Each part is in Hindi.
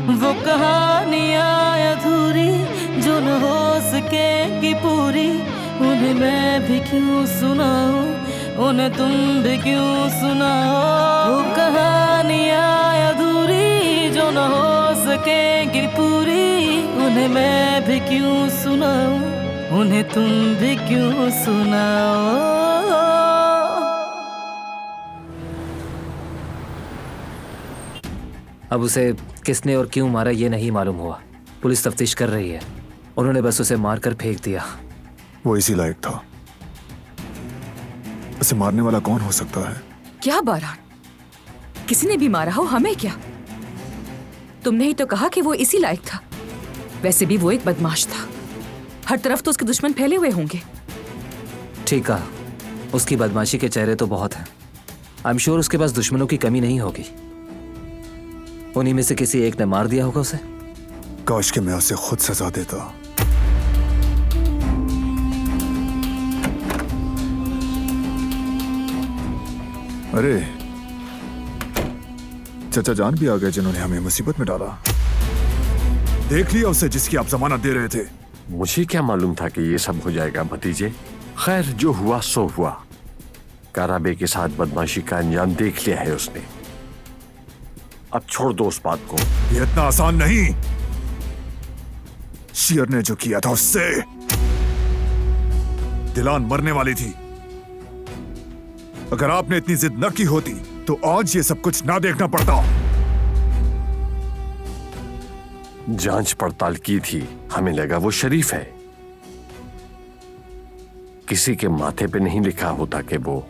वो कहानियाँ अधूरी जो न हो सकेगी पूरी, उन्हें मैं भी क्यों सुनाऊं, उन्हें तुम भी क्यों सुनाओ। वो कहानियाँ अधूरी जो न हो सकेगी पूरी, उन्हें मैं भी क्यों सुनाऊं, उन्हें तुम भी क्यों सुनाओ। अब उसे किसने और क्यों मारा ये नहीं मालूम हुआ। पुलिस तफ्तीश कर रही है। उन्होंने बस उसे मारकर फेंक दिया। वो इसी लायक था। उसे मारने वाला कौन हो सकता है? क्या बारान, किसी ने भी मारा हो, हमें क्या? तुमने ही तो कहा कि वो इसी लायक था। वैसे भी वो एक बदमाश था। हर तरफ तो उसके दुश्मन फैले हुए होंगे। ठीक कहा, उसकी बदमाशी के चेहरे तो बहुत हैं। आई एम श्योर उसके पास दुश्मनों की कमी नहीं होगी। उन्हीं में से किसी एक ने मार दिया होगा उसे। काश कि मैं उसे खुद सजा देता। अरे चाचा जान भी आ गए जिन्होंने हमें मुसीबत में डाला। देख लिया उसे जिसकी आप जमानत दे रहे थे। मुझे क्या मालूम था कि ये सब हो जाएगा भतीजे। खैर, जो हुआ सो हुआ। काराबे के साथ बदमाशी का अंजाम देख लिया है उसने। अब छोड़ दो उस बात को। ये इतना आसान नहीं। शेर ने जो किया था उससे दिलान मरने वाली थी। अगर आपने इतनी जिद न की होती तो आज ये सब कुछ ना देखना पड़ता। जांच पड़ताल की थी, हमें लगा वो शरीफ है। किसी के माथे पे नहीं लिखा होता कि वो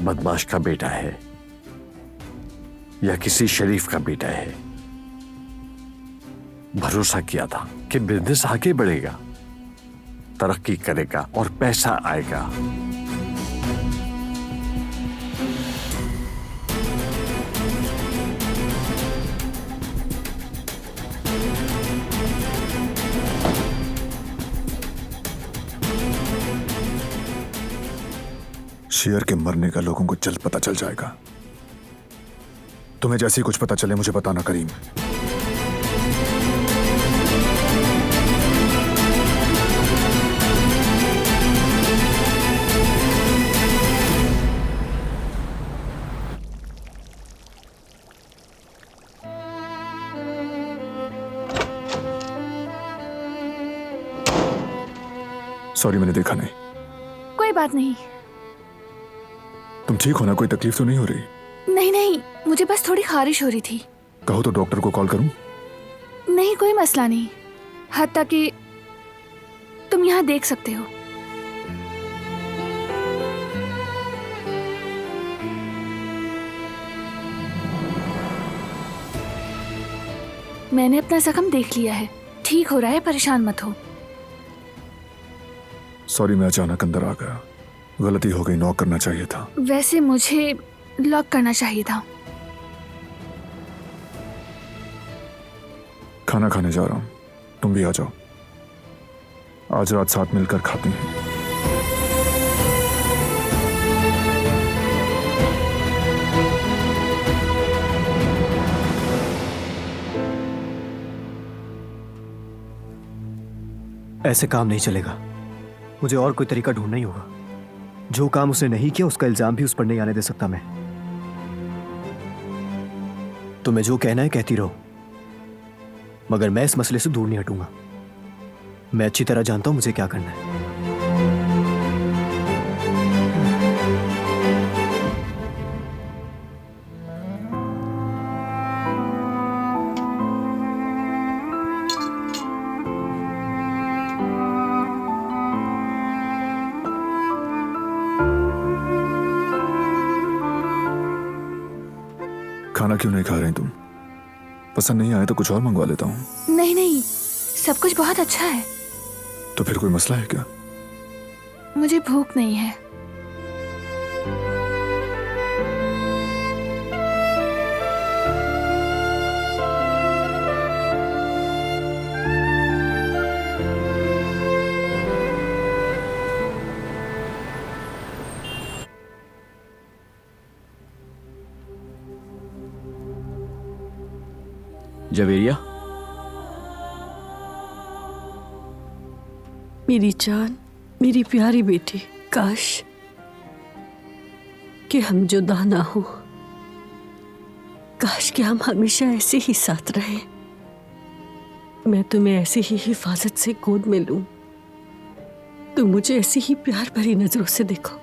बदमाश का बेटा है या किसी शरीफ का बेटा है। भरोसा किया था कि बिजनेस आगे बढ़ेगा, तरक्की करेगा और पैसा आएगा। शेर के मरने का लोगों को जल्द पता चल जाएगा। तुम्हें जैसे ही कुछ पता चले मुझे बताना करीम। सॉरी, मैंने देखा नहीं। कोई बात नहीं। तुम ठीक हो ना? कोई तकलीफ तो नहीं हो रही? नहीं नहीं, मुझे बस थोड़ी खारिश हो रही थी। कहो तो डॉक्टर को कॉल करूं? नहीं, कोई मसला नहीं। हत्ता कि तुम यहाँ देख सकते हो। मैंने अपना जख्म देख लिया है, ठीक हो रहा है, परेशान मत हो। सॉरी, मैं अचानक अंदर आ गया। गलती हो गई, नॉक करना चाहिए था। वैसे मुझे लॉक करना चाहिए था। खाना खाने जा रहा हूं, तुम भी आ जाओ। आज रात साथ मिलकर खाते हैं। ऐसे काम नहीं चलेगा। मुझे और कोई तरीका ढूंढना ही होगा। जो काम उसने नहीं किया उसका इल्जाम भी उस पर नहीं आने दे सकता मैं। तुम्हें जो कहना है कहती रहो, मगर मैं इस मसले से दूर नहीं हटूंगा। मैं अच्छी तरह जानता हूं मुझे क्या करना है। खाना क्यों नहीं खा रही तुम? पसंद नहीं आए तो कुछ और मंगवा लेता हूँ। नहीं नहीं, सब कुछ बहुत अच्छा है। तो फिर कोई मसला है क्या? मुझे भूख नहीं है। जवेरिया, मेरी जान, मेरी प्यारी बेटी, काश कि हम जुदा ना हो। काश कि हम हमेशा ऐसे ही साथ रहें। मैं तुम्हें ऐसे ही हिफाजत से गोद में लूं। तुम मुझे ऐसी ही प्यार भरी नजरों से देखो।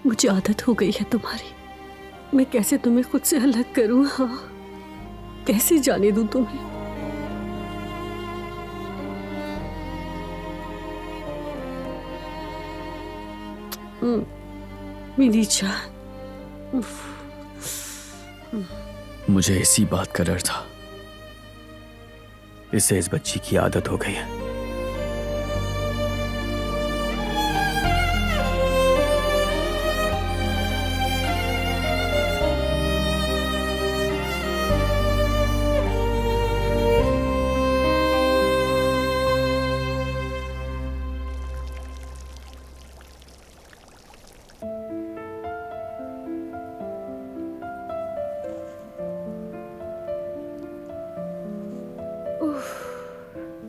मुझे आदत हो गई है तुम्हारी। मैं कैसे तुम्हें खुद से अलग करूं? हाँ, कैसे जाने दूं तुम्हें? मेरी जान। मुझे इसी बात का डर था। इससे इस बच्ची की आदत हो गई है।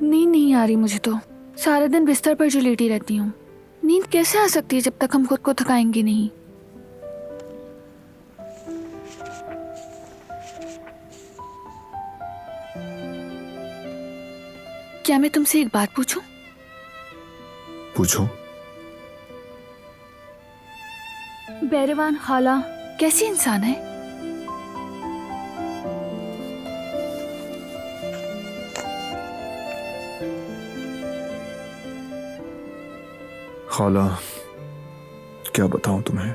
नींद नहीं आ रही मुझे तो। सारा दिन बिस्तर पर जो लेटी रहती हूँ। नींद कैसे आ सकती है जब तक हम खुद को थकाएंगे नहीं? क्या मैं तुमसे एक बात पूछूं? पूछो। बैरवान खाला कैसी इंसान है? खाला, क्या बताऊं तुम्हें।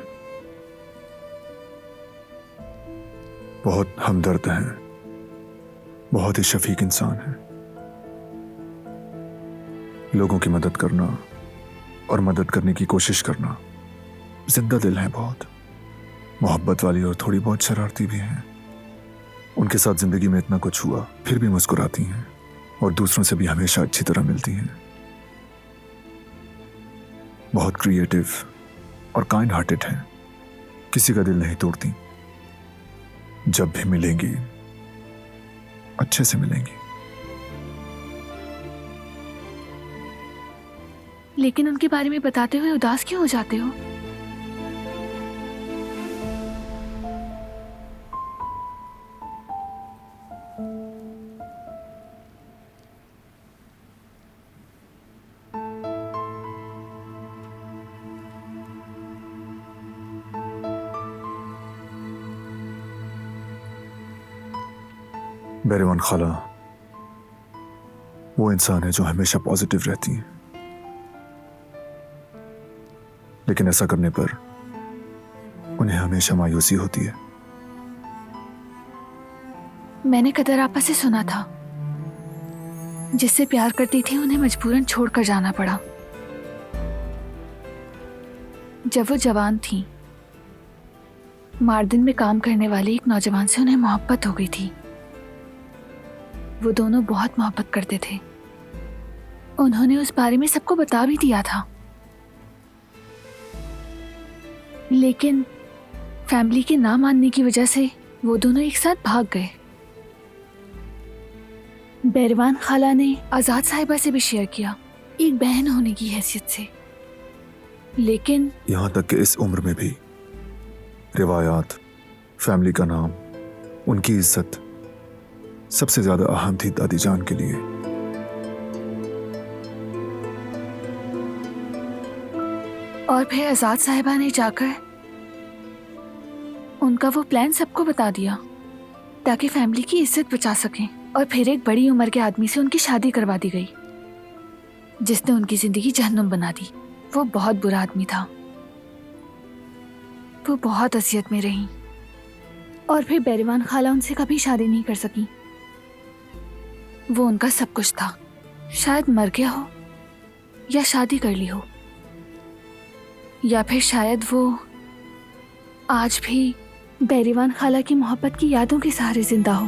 बहुत हमदर्द हैं, बहुत ही शफीक इंसान है। लोगों की मदद करना और मदद करने की कोशिश करना, जिंदा दिल है, बहुत मोहब्बत वाली और थोड़ी बहुत शरारती भी हैं। उनके साथ जिंदगी में इतना कुछ हुआ फिर भी मुस्कुराती हैं और दूसरों से भी हमेशा अच्छी तरह मिलती हैं। बहुत क्रिएटिव और काइंड हार्टेड हैं, किसी का दिल नहीं तोड़ती। जब भी मिलेंगी अच्छे से मिलेंगी। लेकिन उनके बारे में बताते हुए उदास क्यों हो जाते हो? बैरवान खाला वो इंसान है जो हमेशा पॉजिटिव रहती है, लेकिन ऐसा करने पर उन्हें हमेशा मायूसी होती है। मैंने कदर आपा से सुना था, जिससे प्यार करती थी उन्हें मजबूरन छोड़कर जाना पड़ा। जब वो जवान थी, मार्दिन में काम करने वाले एक नौजवान से उन्हें मोहब्बत हो गई थी। वो दोनों बहुत मोहब्बत करते थे। उन्होंने उस बारे में सबको बता भी दिया था, लेकिन फैमिली के ना मानने की वजह से वो दोनों एक साथ भाग गए। बैरवान खाला ने आजाद साहिबा से भी शेयर किया, एक बहन होने की हैसियत से। लेकिन यहां तक कि इस उम्र में भी रिवायात, फैमिली का नाम, उनकी इज्जत सबसे ज्यादा अहम थी दादी जान के लिए। और फिर आजाद साहिबा ने जाकर उनका वो प्लान सबको बता दिया ताकि फैमिली की इज्जत बचा सकें। और फिर एक बड़ी उम्र के आदमी से उनकी शादी करवा दी गई, जिसने उनकी जिंदगी जहन्नुम बना दी। वो बहुत बुरा आदमी था। वो बहुत असियत में रही और फिर बैरवान खाला उनसे कभी शादी नहीं कर सकी। वो उनका सब कुछ था। शायद मर गया हो या शादी कर ली हो, या फिर शायद वो आज भी बैरवान खाला की मोहब्बत की यादों के सहारे जिंदा हो।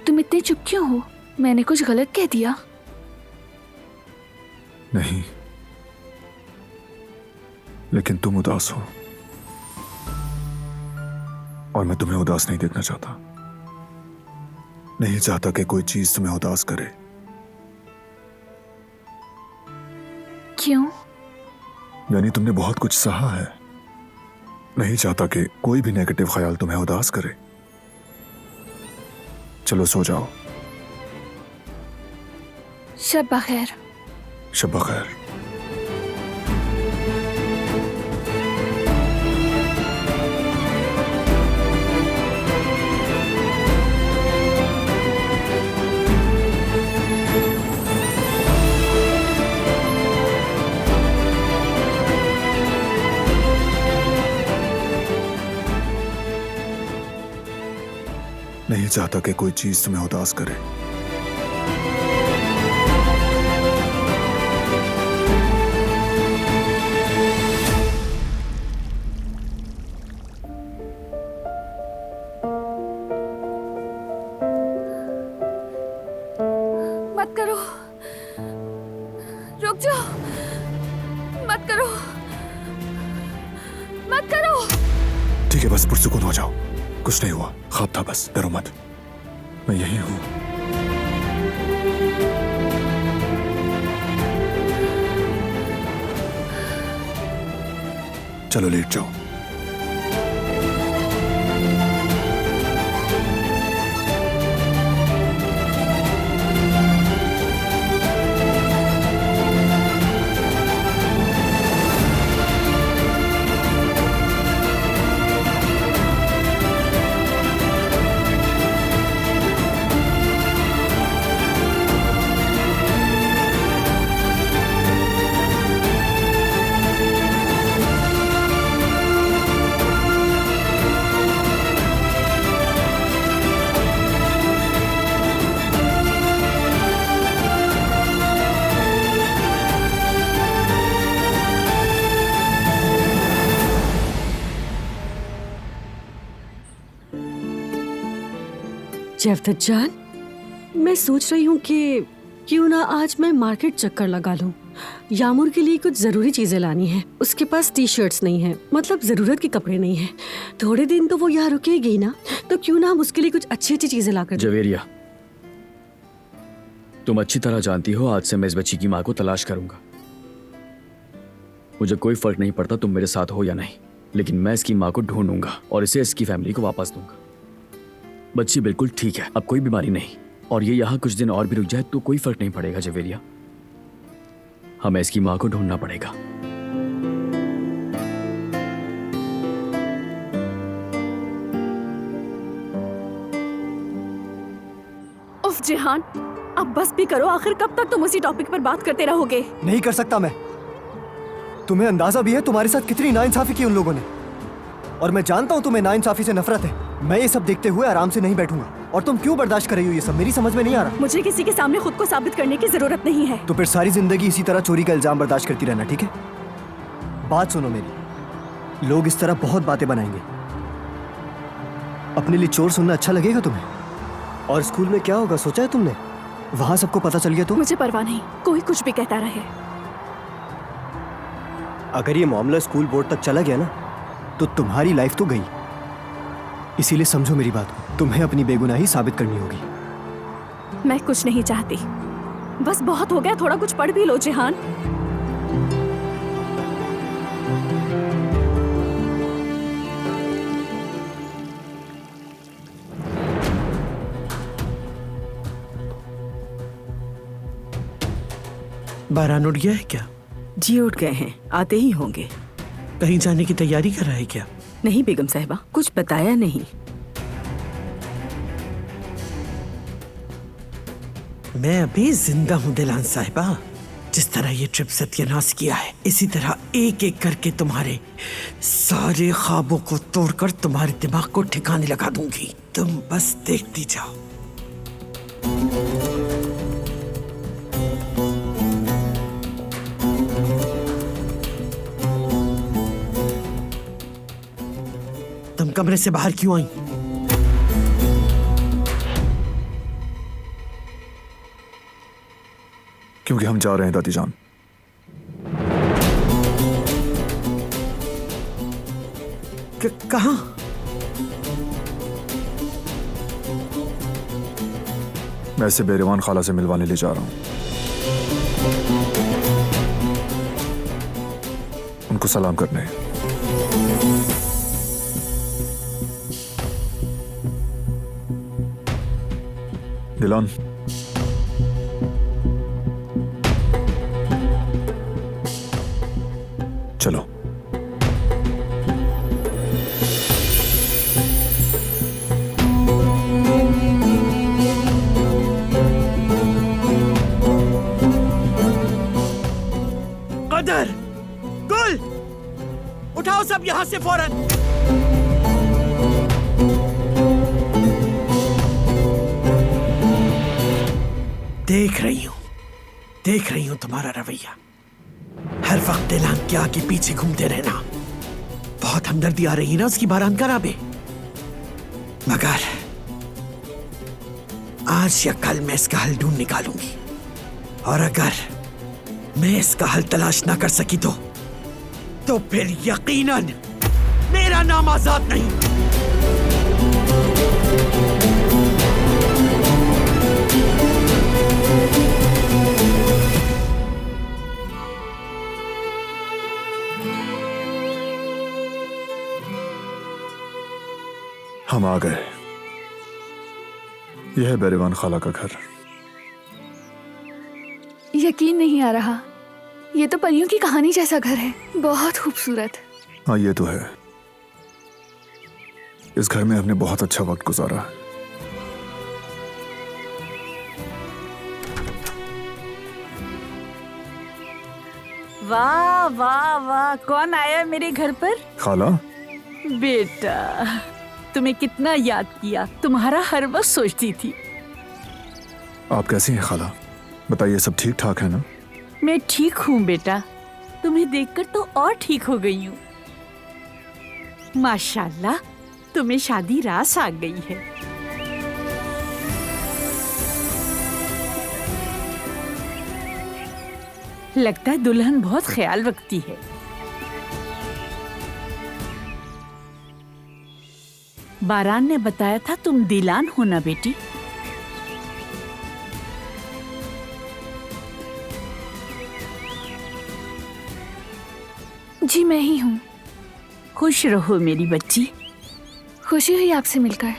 तुम इतने चुप क्यों हो? मैंने कुछ गलत कह दिया? नहीं, लेकिन तुम उदास हो। और मैं तुम्हें उदास नहीं देखना चाहता। नहीं चाहता कि कोई चीज तुम्हें उदास करे। क्यों? यानी तुमने बहुत कुछ सहा है। नहीं चाहता कि कोई भी नेगेटिव ख्याल तुम्हें उदास करे। चलो सो जाओ। शब बखैर। शब बखैर। नहीं चाहता कि कोई चीज तुम्हें उदास करे। मत करो, रुक जाओ, मत करो, मत करो। ठीक है, बस पुरसुकून हो जाओ। कुछ नहीं हुआ, ख्वाब था बस, डरो मत, मैं यही हूं। चलो लेट जाओ। जैवदत जान, मैं सोच रही हूँ कि क्यों ना आज मैं मार्केट चक्कर लगा लूँ। यामुर के लिए कुछ जरूरी चीजें लानी है। उसके पास टी शर्ट्स नहीं है, मतलब जरूरत के कपड़े नहीं है। थोड़े दिन तो वो यहाँ रुकेगी ना, तो क्यों ना हम उसके लिए कुछ अच्छी अच्छी चीजें लाकर दें। जवेरिया, तुम अच्छी तरह जानती हो आज से मैं इस बच्ची की माँ को तलाश करूंगा। मुझे कोई फर्क नहीं पड़ता तुम मेरे साथ हो या नहीं, लेकिन मैं इसकी माँ को ढूंढूंगा और इसे इसकी फैमिली को वापस दूंगा। बच्ची बिल्कुल ठीक है, अब कोई बीमारी नहीं, और ये यहाँ कुछ दिन और भी रुक जाए तो कोई फर्क नहीं पड़ेगा। जवेरिया, हमें इसकी माँ को ढूंढना पड़ेगा। उफ जिहान, अब बस भी करो। आखिर कब तक तुम उसी टॉपिक पर बात करते रहोगे? नहीं कर सकता मैं। तुम्हें अंदाजा भी है तुम्हारे साथ कितनी नाइंसाफी की उन लोगों ने, और मैं जानता हूँ तुम्हें नाइंसाफी से नफरत है। मैं ये सब देखते हुए आराम से नहीं बैठूंगा, और तुम क्यों बर्दाश्त कर रही हो ये सब, मेरी समझ में नहीं आ रहा। मुझे किसी के सामने खुद को साबित करने की जरूरत नहीं है। तो फिर सारी जिंदगी इसी तरह चोरी का इल्जाम बर्दाश्त करती रहना, ठीक है? बात सुनो मेरी, लोग इस तरह बहुत बातें बनाएंगे। अपने लिए चोर सुनना अच्छा लगेगा तुम्हें? और स्कूल में क्या होगा सोचा है तुमने? वहां सबको पता चल गया तो? मुझे परवाह नहीं, कोई कुछ भी कहता रहे। अगर ये मामला स्कूल बोर्ड तक चला गया ना, तो तुम्हारी लाइफ तो गई। इसीलिए समझो मेरी बात को, तुम्हें अपनी बेगुनाही साबित करनी होगी। मैं कुछ नहीं चाहती, बस बहुत हो गया। थोड़ा कुछ पढ़ भी लो जिहान। बारान उठ गया है क्या? जी उठ गए हैं, आते ही होंगे। कहीं जाने की तैयारी कर रहा है क्या? नहीं बेगम साहिबा, कुछ बताया नहीं। मैं अभी जिंदा हूँ दिलान साहिबा। जिस तरह ये ट्रिप सत्यानाश किया है, इसी तरह एक एक करके तुम्हारे सारे ख्वाबों को तोड़कर तुम्हारे दिमाग को ठिकाने लगा दूंगी। तुम बस देखती जाओ। तुम कमरे से बाहर क्यों आई? क्योंकि हम जा रहे हैं दादी जान। कहाँ? मैं इसे बेरीवान खाला से मिलवाने ले जा रहा हूं। उनको सलाम करने। दिलान, चलो। कदर, गुल, उठाओ सब यहां से फौरन। देख रही हूं तुम्हारा रवैया। हर वक्त दिलान के आगे पीछे घूमते रहना। बहुत हमदर्दी आ रही है ना उसकी बारान करा में। मगर आज या कल मैं इसका हल ढूंढ निकालूंगी, और अगर मैं इसका हल तलाश ना कर सकी तो फिर यकीनन मेरा नाम आजाद नहीं। हम आ गए। यह है बेरीवान खाला का घर। यकीन नहीं आ रहा, ये तो परियों की कहानी जैसा घर है। बहुत खूबसूरत। हाँ, ये तो है। इस घर में हमने बहुत अच्छा वक्त गुजारा है। वाह वाह वाह, कौन आया मेरे घर पर? खाला। बेटा, तुम्हें कितना याद किया, तुम्हारा हर वक्त सोचती थी। आप कैसी हैं खाला? बताइए, सब ठीक ठाक है ना? मैं ठीक हूँ बेटा, तुम्हें देखकर तो और ठीक हो गई हूँ। माशाल्लाह, तुम्हें शादी रास आ गई है। लगता है दुल्हन बहुत ख्याल रखती है। बारान ने बताया था तुम दिलान हो ना बेटी? जी मैं ही हूँ। खुश रहो मेरी बच्ची। खुशी हुई आपसे मिलकर।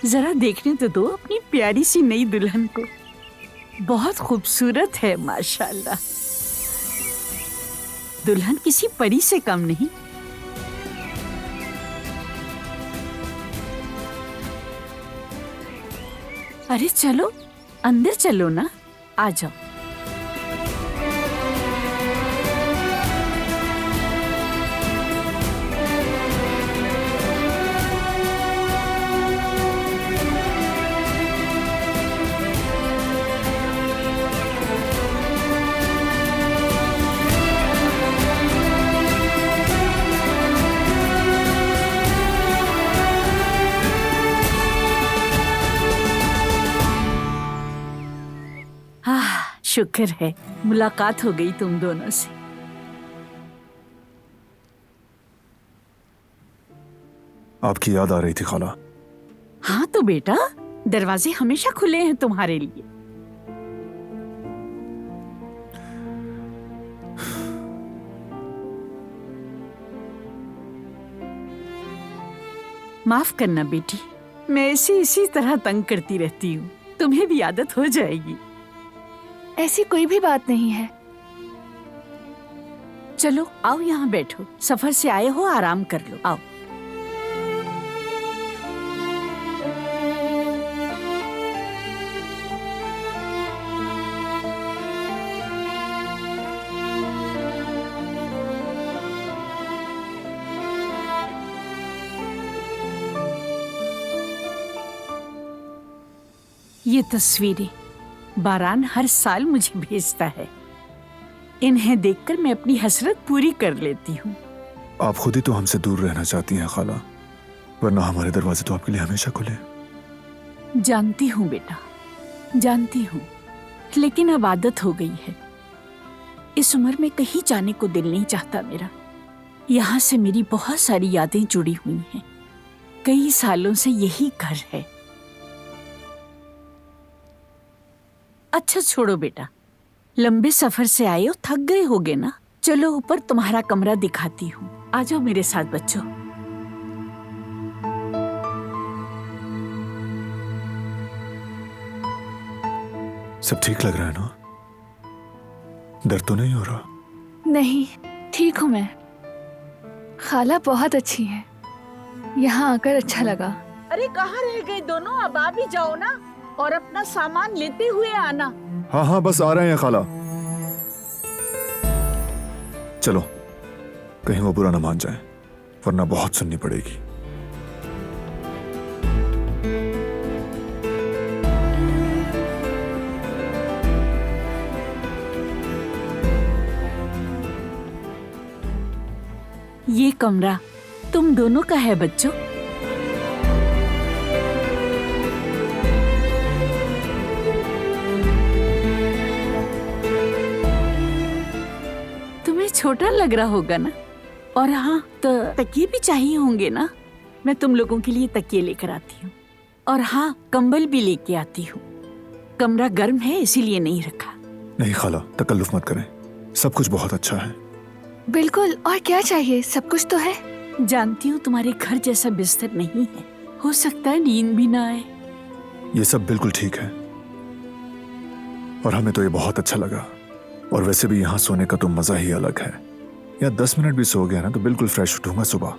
जरा देखने तो दो अपनी प्यारी सी नई दुल्हन को। बहुत खूबसूरत है माशाल्लाह। दुल्हन किसी परी से कम नहीं। अरे चलो अंदर चलो ना, आ जाओ। शुक्र है मुलाकात हो गई तुम दोनों से। आपकी याद आ रही थी खाला। हाँ तो बेटा, दरवाजे हमेशा खुले हैं तुम्हारे लिए। माफ करना बेटी, मैं इसी तरह तंग करती रहती हूँ। तुम्हें भी आदत हो जाएगी। ऐसी कोई भी बात नहीं है। चलो आओ यहाँ बैठो, सफर से आए हो, आराम कर लो, आओ। ये तस्वीरें बारान हर साल मुझे भेजता है। इन्हें देखकर मैं अपनी हसरत पूरी कर लेती हूँ। आप खुद ही तो हमसे दूर रहना चाहती हैं खाला, वरना हमारे दरवाजे तो आपके लिए हमेशा खुले हैं। जानती हूँ बेटा, जानती हूँ, लेकिन अब आदत हो गई है। इस उम्र में कहीं जाने को दिल नहीं चाहता मेरा। यहाँ से मेरी बहुत सारी यादें जुड़ी हुई हैं। कई सालों से यही घर है। अच्छा छोड़ो बेटा, लंबे सफर से आए हो, थक गए होगे ना। चलो ऊपर तुम्हारा कमरा दिखाती हूँ। आ जाओ मेरे साथ बच्चों। सब ठीक लग रहा है ना? दर्द तो नहीं हो रहा? नहीं, ठीक हूँ मैं। खाला बहुत अच्छी है, यहाँ आकर अच्छा लगा। अरे कहाँ रह गए दोनों? अब आ भी जाओ ना, और अपना सामान लेते हुए आना। हाँ हाँ, बस आ रहे हैं खाला। चलो, कहीं वो बुरा ना मान जाए, वरना बहुत सुननी पड़ेगी। ये कमरा तुम दोनों का है बच्चों। तुम्हें छोटा लग रहा होगा ना? और हाँ, तो तकिए भी चाहिए होंगे ना? मैं तुम लोगों के लिए तकिए लेकर आती हूँ। और हाँ, कंबल भी लेके आती हूँ। कमरा गर्म है इसीलिए नहीं रखा। नहीं खाला, तकल्लुफ मत करें, सब कुछ बहुत अच्छा है। बिल्कुल, और क्या चाहिए? सब कुछ तो है। जानती हूँ तुम्हारे घर जैसा बिस्तर नहीं है, हो सकता है नींद भी ना आए। ये सब बिल्कुल ठीक है, और हमें तो ये बहुत अच्छा लगा। और वैसे भी यहाँ सोने का तो मजा ही अलग है। यहाँ 10 मिनट भी सो गया ना तो बिल्कुल फ्रेश उठूंगा सुबह,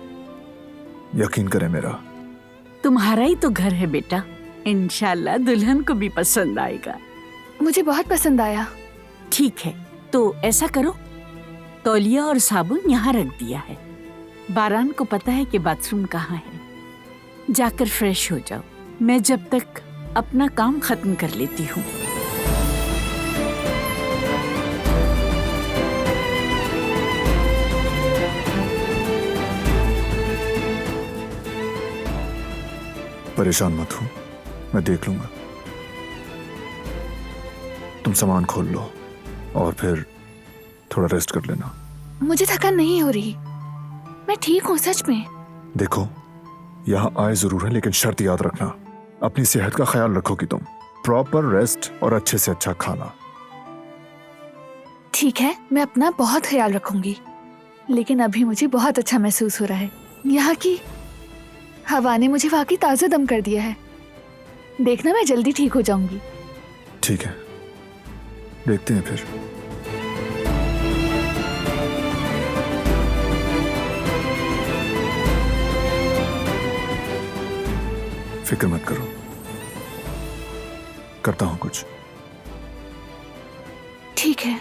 यकीन करें मेरा। तुम्हारा ही तो घर है बेटा, इंशाल्लाह दुल्हन को भी पसंद आएगा। मुझे बहुत पसंद आया। ठीक है, तो ऐसा करो, तौलिया और साबुन यहाँ रख दिया है। बारान को पता है कि बाथरूम कहाँ है। जाकर फ्रेश हो जाओ, मैं जब तक अपना काम खत्म कर लेती हूँ। परेशान मत हो, मैं देख लूंगा। तुम सामान खोल लो और फिर थोड़ा रेस्ट कर लेना। मुझे थकान नहीं हो रही, मैं ठीक हूँ सच में। देखो, यहाँ आए जरूर है, लेकिन शर्त याद रखना, अपनी सेहत का ख्याल रखोगी तुम। प्रॉपर रेस्ट और अच्छे से अच्छा खाना। ठीक है, मैं अपना बहुत ख्याल रखूंगी। लेकिन अभी मुझे बहुत अच्छा महसूस हो रहा है। यहाँ की हवा ने मुझे वाकई ताज़ा दम कर दिया है। देखना, मैं जल्दी ठीक हो जाऊंगी। ठीक है, देखते हैं फिर। फिक्र मत करो, करता हूं कुछ। ठीक है।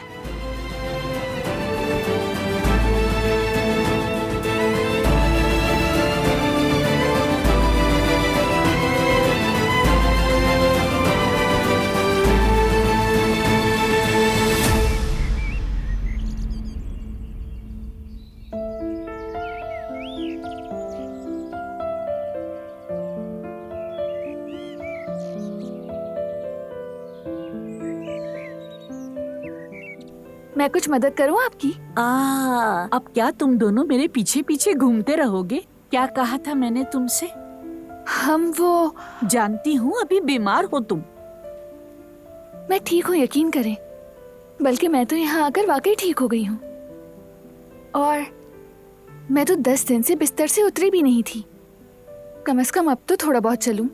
मैं कुछ मदद करूं आपकी? अब क्या तुम दोनों मेरे पीछे पीछे घूमते रहोगे? क्या कहा था मैंने तुमसे? हम वो जानती हूँ, अभी बीमार हो तुम। मैं ठीक हूँ, यकीन करें। बल्कि मैं तो यहाँ आकर वाकई ठीक हो गई हूँ। और मैं तो 10 दिन से बिस्तर से उतरी भी नहीं थी। कम से कम अब तो थोड़ा बहुत चलूं।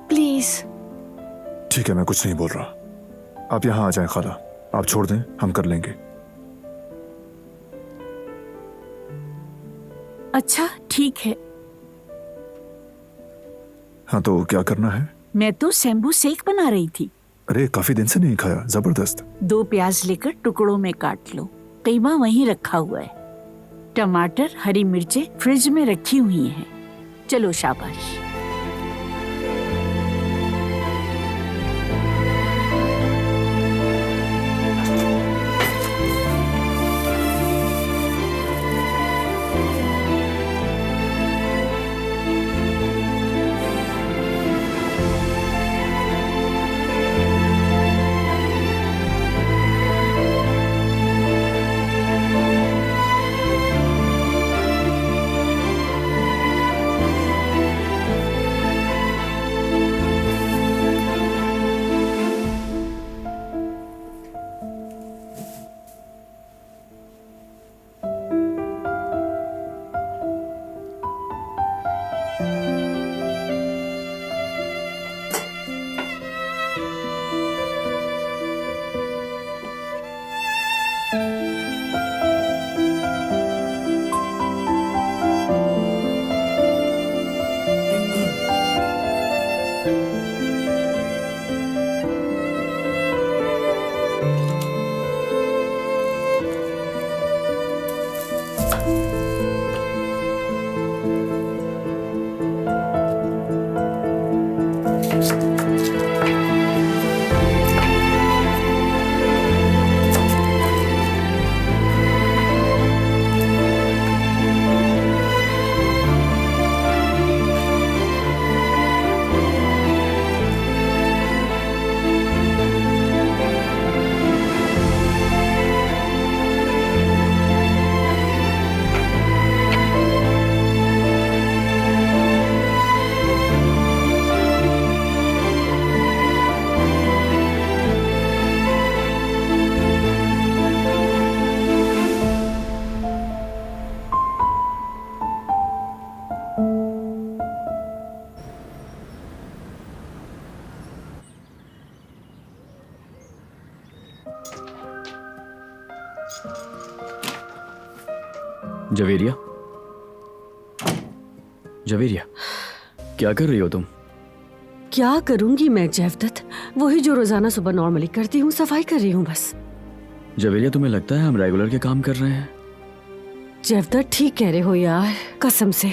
प्लीज। ठीक है, मैं कुछ नहीं बोल रहा। आप यहाँ आ जाएं खाला, आप छोड़ दें, हम कर लेंगे। अच्छा ठीक है। हाँ, तो क्या करना है? मैं तो सेम्बू सेक बना रही थी। अरे काफी दिन से नहीं खाया, जबरदस्त। 2 प्याज लेकर टुकड़ों में काट लो। कीमा वहीं रखा हुआ है। टमाटर, हरी मिर्चें फ्रिज में रखी हुई हैं। चलो शाबाश। जवेरिया, जवेरिया, क्या कर रही हो तुम? क्या करूंगी मैं जैवदत्त, वही जो रोजाना सुबह नॉर्मली करती हूँ, सफाई कर रही हूँ बस। जवेरिया, तुम्हें लगता है हम रेगुलर के काम कर रहे हैं? जैवदत्त ठीक कह रहे हो यार, कसम से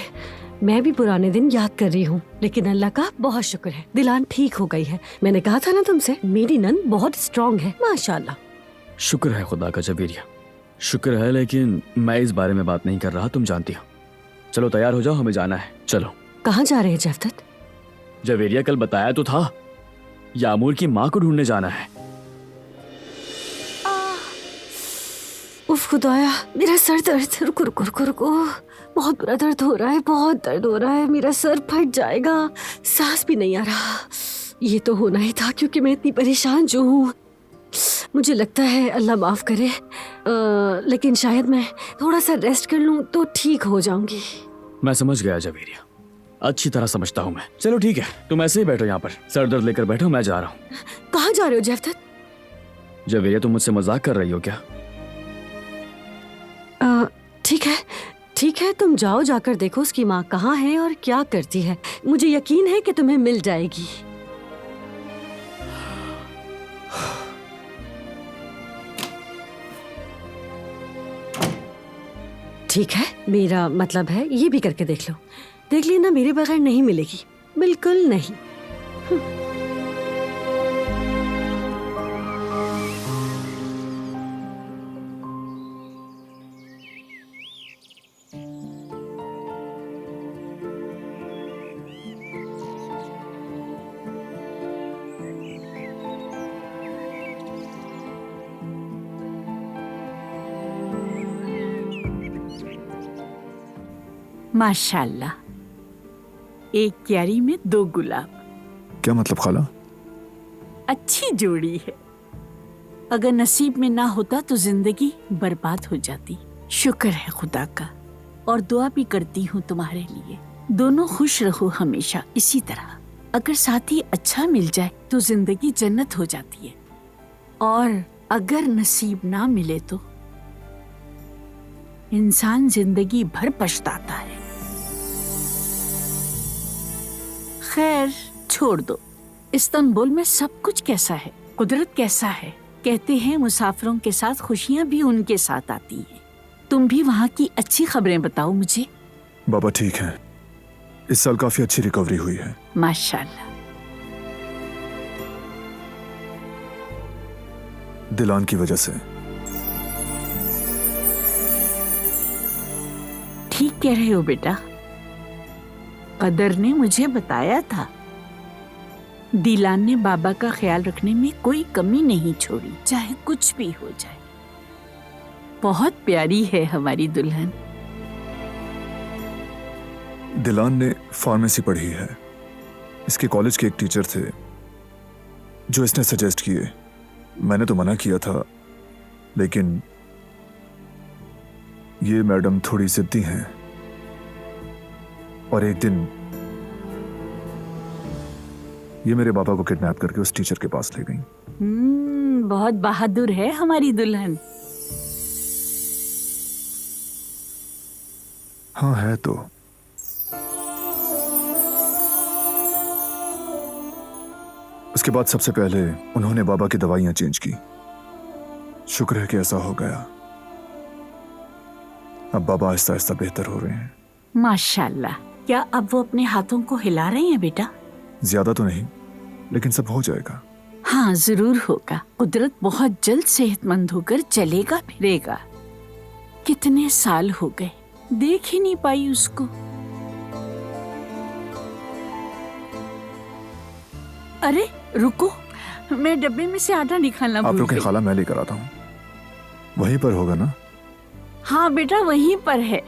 मैं भी पुराने दिन याद कर रही हूँ, लेकिन अल्लाह का बहुत शुक्र है दिलान ठीक हो गई है। मैंने कहा था ना तुमसे, मेरी नंद बहुत स्ट्रांग है माशाल्लाह। शुक्र है खुदा का जवेरिया, शुक्र है, लेकिन मैं इस बारे में बात नहीं कर रहा, तुम जानती हो। चलो तैयार हो जाओ, हमें जाना है, चलो। कहाँ जा रहे हैं जैवदत्त? जवेरिया, कल बताया तो था, यामूर की माँ को ढूंढने जाना है। उफ खुदाया, मेरा सर दर्द, रुको रुको रुको रुको, बहुत बुरा दर्द हो रहा है, बहुत दर्द हो रहा है, मेरा सर फट जाएगा, सांस भी नहीं आ रहा। ये तो होना ही था क्योंकि मैं इतनी परेशान जो हूँ। मुझे लगता है अल्लाह माफ करे, लेकिन शायद मैं थोड़ा सा रेस्ट कर लूँ तो ठीक हो जाऊंगी। मैं समझ गया जवेरिया, अच्छी तरह समझता हूँ मैं। चलो ठीक है, तुम ऐसे ही बैठो यहाँ पर, सर दर्द लेकर बैठो, मैं जा रहा हूँ। कहाँ जा रहे हो जैवदत्त? जवेरिया, तुम मुझसे मजाक कर रही हो क्या? ठीक है ठीक है, तुम जाओ, जाकर देखो उसकी माँ कहाँ है और क्या करती है। मुझे यकीन है कि तुम्हें मिल जाएगी। ठीक है, मेरा मतलब है ये भी करके देख लो। देख लेना, मेरे बगैर नहीं मिलेगी, बिल्कुल नहीं। माशाल्लाह, एक क्यारी में दो गुलाब। क्या मतलब खाला? अच्छी जोड़ी है। अगर नसीब में ना होता तो जिंदगी बर्बाद हो जाती। शुक्र है खुदा का, और दुआ भी करती हूँ तुम्हारे लिए। दोनों खुश रहो हमेशा इसी तरह। अगर साथी अच्छा मिल जाए तो जिंदगी जन्नत हो जाती है, और अगर नसीब ना मिले तो इंसान जिंदगी भर पछताता है। खैर छोड़ दो। इस्तांबुल में सब कुछ कैसा है, कुदरत कैसा है? कहते हैं मुसाफिरों के साथ खुशियां भी उनके साथ आती हैं। तुम भी वहाँ की अच्छी खबरें बताओ मुझे। बाबा ठीक है, इस साल काफी अच्छी रिकवरी हुई है माशाल्लाह। दिलान की वजह से। ठीक कह रहे हो बेटा, कदर ने मुझे बताया था। दिलान ने बाबा का ख्याल रखने में कोई कमी नहीं छोड़ी, चाहे कुछ भी हो जाए। बहुत प्यारी है हमारी दुल्हन। दिलान ने फार्मेसी पढ़ी है। इसके कॉलेज के एक टीचर थे जो इसने सजेस्ट किए। मैंने तो मना किया था, लेकिन ये मैडम थोड़ी जिद्दी हैं, और एक दिन ये मेरे पापा को किडनैप करके उस टीचर के पास ले गई। बहुत बहादुर है हमारी दुल्हन। हाँ है तो। उसके बाद सबसे पहले उन्होंने बाबा की दवाइयां चेंज की। शुक्र है कि ऐसा हो गया। अब बाबा आहिस्ता आहिस्ता बेहतर हो रहे हैं। माशाल्लाह। क्या अब वो अपने हाथों को हिला रहे हैं बेटा? ज्यादा तो नहीं, लेकिन सब हो जाएगा। हाँ जरूर होगा। कुदरत बहुत जल्द सेहतमंद होकर चलेगा फिरेगा। कितने साल हो गए देख ही नहीं पाई उसको। अरे रुको, मैं डब्बे में से आटा निकालना आप भूल रुके गई। खाला, मैं लेकर आता हूँ। वहीं पर होगा ना? हाँ बेटा वहीं पर है।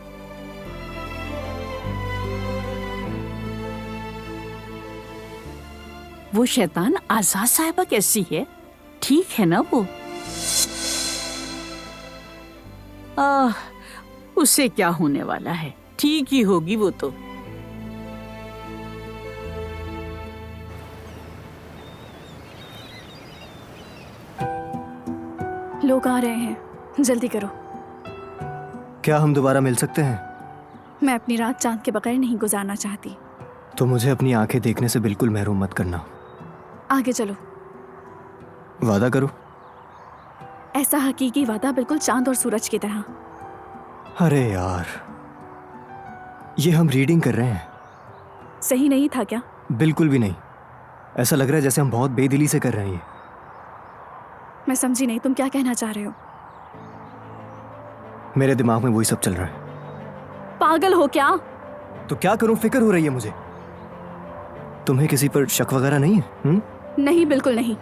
वो शैतान आजाद साहिबा कैसी है? ठीक है ना वो? उसे क्या होने वाला है, ठीक ही होगी वो तो। लोग आ रहे हैं, जल्दी करो। क्या हम दोबारा मिल सकते हैं? मैं अपनी रात चांद के बगैर नहीं गुजारना चाहती। तो मुझे अपनी आंखें देखने से बिल्कुल महरूम मत करना। आगे चलो। वादा करो। ऐसा हकीकी वादा, बिल्कुल चांद और सूरज की तरह। अरे यार, ये हम रीडिंग कर रहे हैं। सही नहीं था क्या? बिल्कुल भी नहीं। ऐसा लग रहा है जैसे हम बहुत बेदिली से कर रहे हैं। मैं समझी नहीं, तुम क्या कहना चाह रहे हो? मेरे दिमाग में वही सब चल रहा है। पागल हो क्या? तो क्या करूं, फिक्र हो रही है मुझे। तुम्हें किसी पर शक वगैरह नहीं है? नहीं, बिल्कुल नहीं।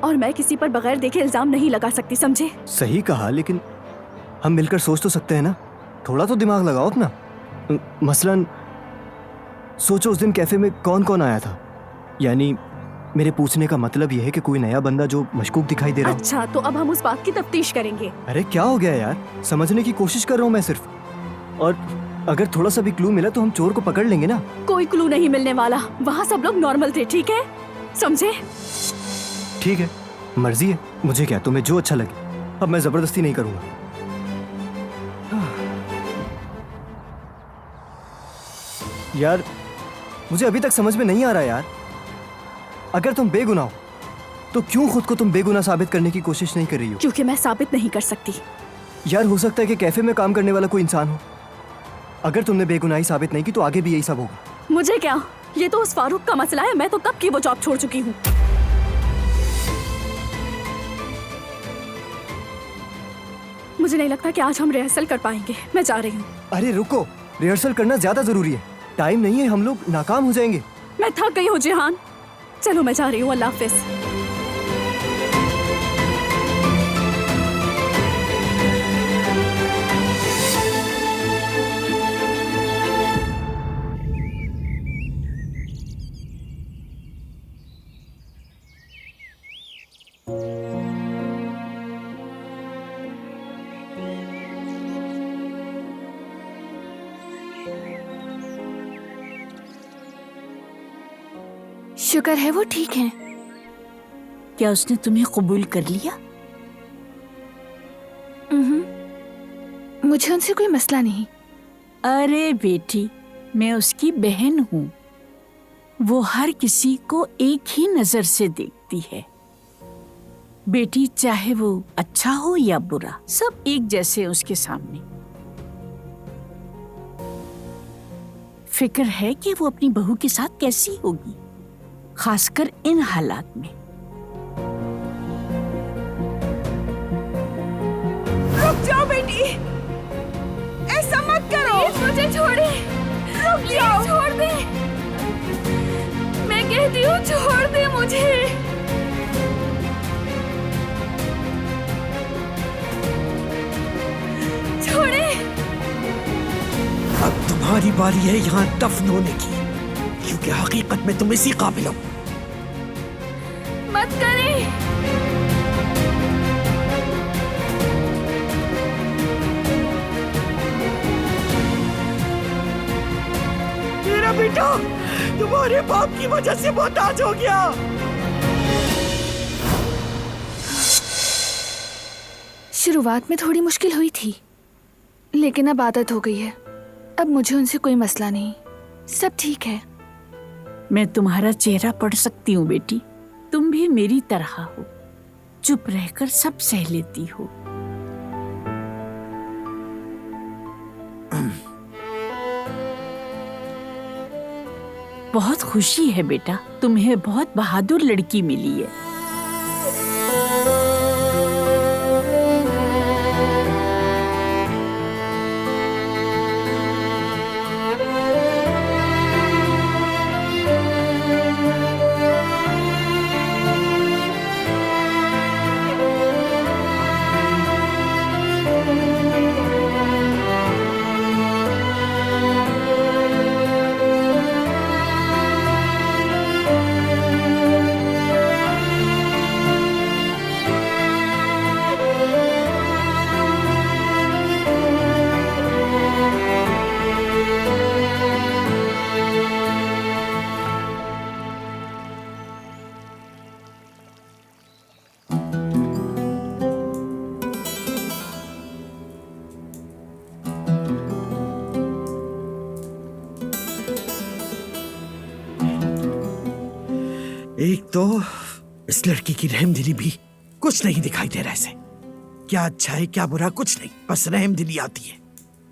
और मैं किसी पर बगैर देखे इल्जाम नहीं लगा सकती, समझे? सही कहा, लेकिन हम मिलकर सोच तो सकते हैं ना। थोड़ा तो दिमाग लगाओ अपना। मसलन सोचो उस दिन कैफे में कौन कौन आया था। यानी मेरे पूछने का मतलब यह है कि कोई नया बंदा जो मशकूक दिखाई दे रहा हो। अच्छा, तो अब हम उस बात की तफ्तीश करेंगे। अरे क्या हो गया यार, समझने की कोशिश कर रहा हूँ मैं सिर्फ। और अगर थोड़ा सा भी क्लू मिला तो हम चोर को पकड़ लेंगे ना। कोई क्लू नहीं मिलने वाला। वहाँ सब लोग नॉर्मल थे, ठीक है? समझे? ठीक है, मर्जी है। मुझे क्या, तुम्हें जो अच्छा लगे। अब मैं जबरदस्ती नहीं करूंगा। यार मुझे अभी तक समझ में नहीं आ रहा यार, अगर तुम बेगुनाह हो तो क्यों खुद को तुम बेगुनाह साबित करने की कोशिश नहीं कर रही हो? क्योंकि मैं साबित नहीं कर सकती। यार हो सकता है कि कैफे में काम करने वाला कोई इंसान हो। अगर तुमने बेगुनाही साबित नहीं की तो आगे भी यही सब होगा। मुझे क्या, ये तो उस फारूक का मसला है। मैं तो कब की वो जॉब छोड़ चुकी हूँ। मुझे नहीं लगता कि आज हम रिहर्सल कर पाएंगे। मैं जा रही हूँ। अरे रुको, रिहर्सल करना ज्यादा जरूरी है। टाइम नहीं है, हम लोग नाकाम हो जाएंगे। मैं थक गई हूँ जिहान। चलो मैं जा रही हूँ। अल्लाह हाफिज। शुक्र है वो ठीक है। क्या उसने तुम्हें कबूल कर लिया? मुझे उनसे कोई मसला नहीं। अरे बेटी, मैं उसकी बहन हूँ। वो हर किसी को एक ही नजर से देखती है। बेटी चाहे वो अच्छा हो या बुरा, सब एक जैसे उसके सामने। फिक्र है कि वो अपनी बहू के साथ कैसी होगी, खासकर इन हालात में। रुक जाओ बेटी, ऐसा मत करो। मुझे छोड़े। रुक जाओ। छोड़ दे, मैं कहती हूँ छोड़ दे मुझे। छोड़े। अब तुम्हारी बारी है यहाँ दफन होने की, क्योंकि हकीकत में तुम इसी काबिल हो। मत करें। मेरा बेटा तुम्हारे बाप की वजह से मोहताज हो गया। शुरुआत में थोड़ी मुश्किल हुई थी, लेकिन अब आदत हो गई है। अब मुझे उनसे कोई मसला नहीं, सब ठीक है। मैं तुम्हारा चेहरा पढ़ सकती हूँ बेटी, तुम भी मेरी तरह हो, चुप रहकर सब सह लेती हो। बहुत खुशी है बेटा, तुम्हें बहुत बहादुर लड़की मिली है। एक तो इस लड़की की रहमदिली भी कुछ नहीं दिखाई दे रहा है। क्या अच्छा है क्या बुरा कुछ नहीं, बस रहमदिली आती है।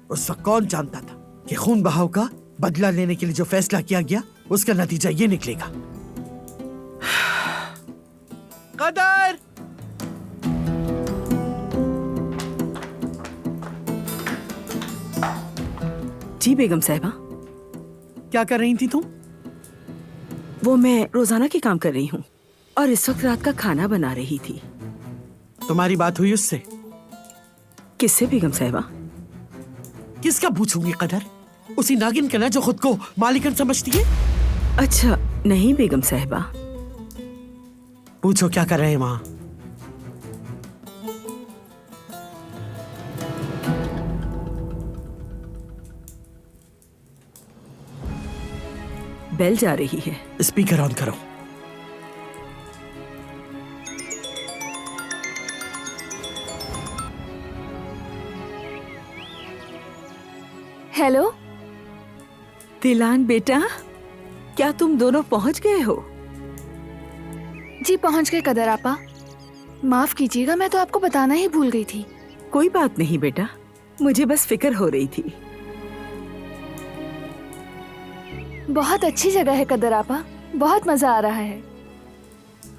उस वक्त कौन जानता था कि खून बहाव का बदला लेने के लिए जो फैसला किया गया उसका नतीजा ये निकलेगा। कदर, जी बेगम साहिबा। क्या कर रही थी तुम? वो मैं रोजाना के काम कर रही हूँ और इस वक्त रात का खाना बना रही थी। तुम्हारी बात हुई उससे? किससे बेगम साहिबा? किसका पूछूंगी कदर? उसी नागिन का ना जो खुद को मालिकन समझती है। अच्छा नहीं बेगम साहिबा। पूछो क्या कर रहे हैं वहां? बेल जा रही है। स्पीकर ऑन करो। हेलो दिलान बेटा, क्या तुम दोनों पहुंच गए हो? जी पहुंच गए कदर आपा। माफ कीजिएगा, मैं तो आपको बताना ही भूल गई थी। कोई बात नहीं बेटा, मुझे बस फिक्र हो रही थी। बहुत अच्छी जगह है कदर आपा, बहुत मजा आ रहा है।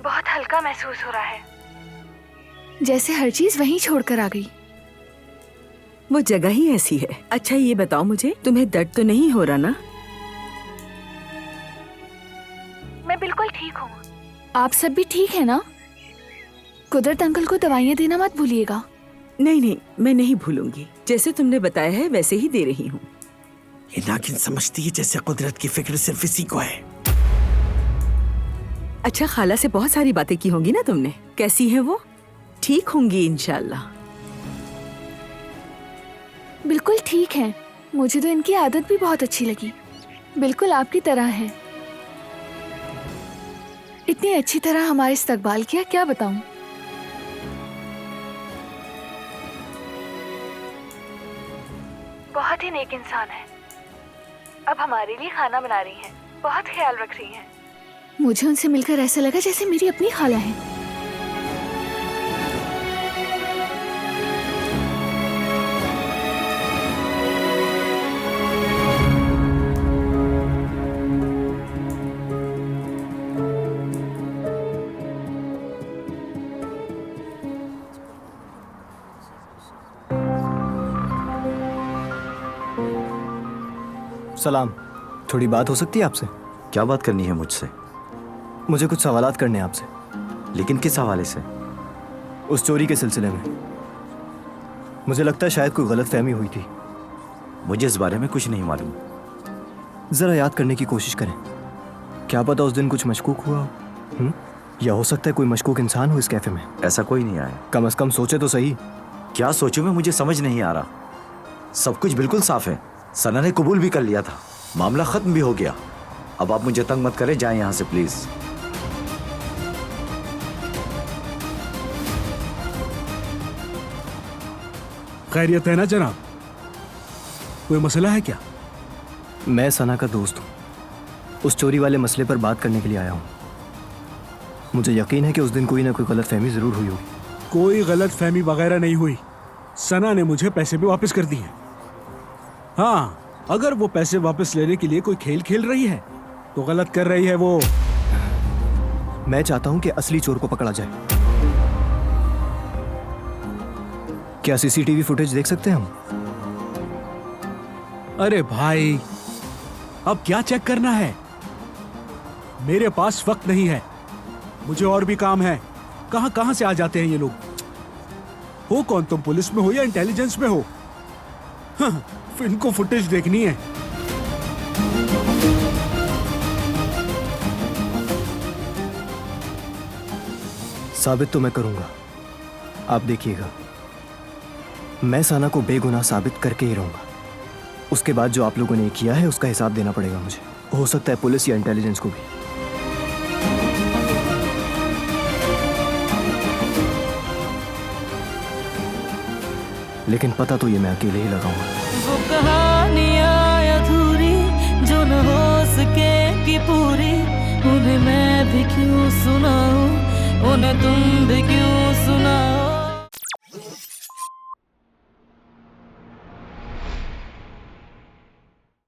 बहुत हल्का महसूस हो रहा है, जैसे हर चीज वहीं छोड़कर आ गई। वो जगह ही ऐसी है। अच्छा ये बताओ मुझे, तुम्हें दर्द तो नहीं हो रहा ना? मैं बिल्कुल ठीक हूँ। आप सब भी ठीक है ना? कुदरत अंकल को दवाइयाँ देना मत भूलिएगा। नहीं नहीं, मैं नहीं भूलूंगी। जैसे तुमने बताया है वैसे ही दे रही हूँ। ये नागिन समझती है जैसे कुदरत की फिक्र सिर्फ इसी को है। अच्छा खाला से बहुत सारी बातें की होंगी ना तुमने? कैसी हैं वो? ठीक होंगी इंशाल्लाह। बिल्कुल ठीक है। मुझे तो इनकी आदत भी बहुत अच्छी लगी, बिल्कुल आपकी तरह है। इतनी अच्छी तरह हमारे इस्तकबाल किया, क्या बताऊं। बहुत ही नेक इंसान है। अब हमारे लिए खाना बना रही हैं, बहुत ख्याल रख रही हैं। मुझे उनसे मिलकर ऐसा लगा जैसे मेरी अपनी खाला है। सलाम, थोड़ी बात हो सकती है आपसे? क्या बात करनी है मुझसे? मुझे कुछ सवालात करने हैं आपसे। लेकिन किस हवाले से? उस चोरी के सिलसिले में। मुझे लगता है शायद कोई गलतफहमी हुई थी। मुझे इस बारे में कुछ नहीं मालूम। जरा याद करने की कोशिश करें, क्या पता उस दिन कुछ मशकूक हुआ हो। या हो सकता है कोई मशकूक इंसान हो इस कैफे में। ऐसा कोई नहीं आया। कम से कम सोचे तो सही। क्या सोचूं मैं, मुझे समझ नहीं आ रहा। सब कुछ बिल्कुल साफ है। सना ने कबूल भी कर लिया था, मामला खत्म भी हो गया। अब आप मुझे तंग मत करें, जाएं यहां से प्लीज। खैरियत है ना जनाब? कोई मसला है क्या? मैं सना का दोस्त हूँ। उस चोरी वाले मसले पर बात करने के लिए आया हूँ। मुझे यकीन है कि उस दिन कोई ना कोई गलतफहमी जरूर हुई होगी। कोई गलतफहमी वगैरह नहीं हुई। सना ने मुझे पैसे भी वापस कर दिए। हाँ, अगर वो पैसे वापस लेने के लिए कोई खेल खेल रही है तो गलत कर रही है वो। मैं चाहता हूं कि असली चोर को पकड़ा जाए। क्या सीसीटीवी फुटेज देख सकते हैं हम? अरे भाई, अब क्या चेक करना है? मेरे पास वक्त नहीं है, मुझे और भी काम है। कहां कहां से आ जाते हैं ये लोग? हो कौन तुम, पुलिस में हो या इंटेलिजेंस में हो? हाँ, इनको फुटेज देखनी है। साबित तो मैं करूंगा, आप देखिएगा। मैं सना को बेगुनाह साबित करके ही रहूंगा। उसके बाद जो आप लोगों ने किया है उसका हिसाब देना पड़ेगा मुझे। हो सकता है पुलिस या इंटेलिजेंस को भी। लेकिन पता तो ये मैं अकेले ही लगाऊंगा। वो कहानियाँ अधूरी जो न हो सकेगी पूरी, उन्हें मैं भी क्यों सुनाऊं, उन्हें तुम भी क्यों